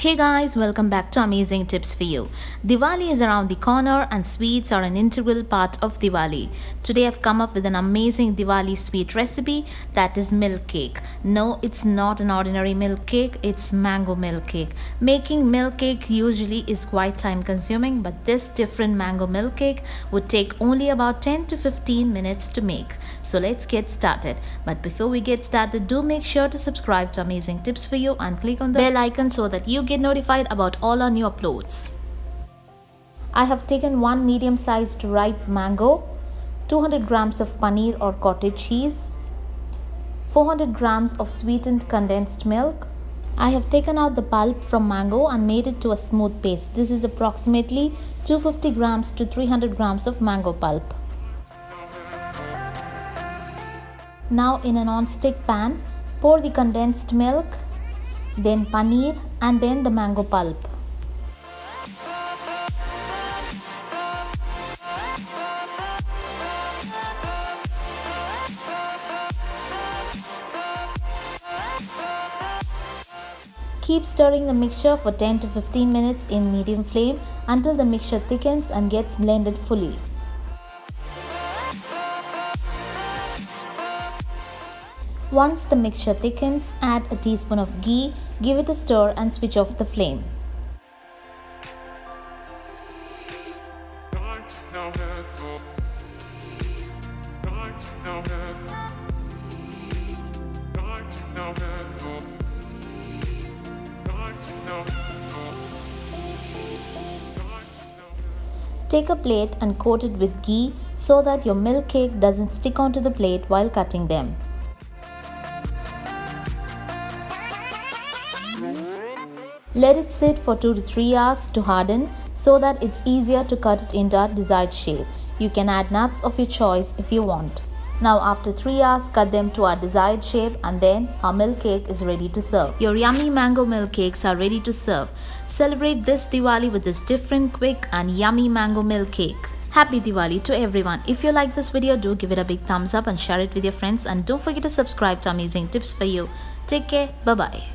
Hey guys, welcome back to Amazing Tips for You. Diwali is around the corner and sweets are an integral part of Diwali. Today I've come up with an amazing Diwali sweet recipe that is milk cake. No, it's not an ordinary milk cake, it's mango milk cake. Making milk cake usually is quite time consuming, but this different mango milk cake would take only about 10 to 15 minutes to make. So let's get started. But before we get started, do make sure to subscribe to Amazing Tips for You and click on the bell icon so that you get notified about all our new uploads. I have taken one medium-sized ripe mango, 200 grams of paneer or cottage cheese, 400 grams of sweetened condensed milk. I have taken out the pulp from mango and made it to a smooth paste. This is approximately 250 grams to 300 grams of mango pulp. Now in a non-stick pan, pour the condensed milk, then paneer and then the mango pulp. Keep stirring the mixture for 10 to 15 minutes in medium flame until the mixture thickens and gets blended fully. Once the mixture thickens, add a teaspoon of ghee, give it a stir and switch off the flame. Take a plate and coat it with ghee so that your milk cake doesn't stick onto the plate while cutting them. Let it sit for 2 to 3 hours to harden so that it's easier to cut it into our desired shape. You can add nuts of your choice if you want. Now after 3 hours, cut them to our desired shape and then our milk cake is ready to serve. Your yummy mango milk cakes are ready to serve. Celebrate this Diwali with this different, quick and yummy mango milk cake. Happy Diwali to everyone. If you like this video, do give it a big thumbs up and share it with your friends, and don't forget to subscribe to Amazing Tips for You. Take care. Bye-bye.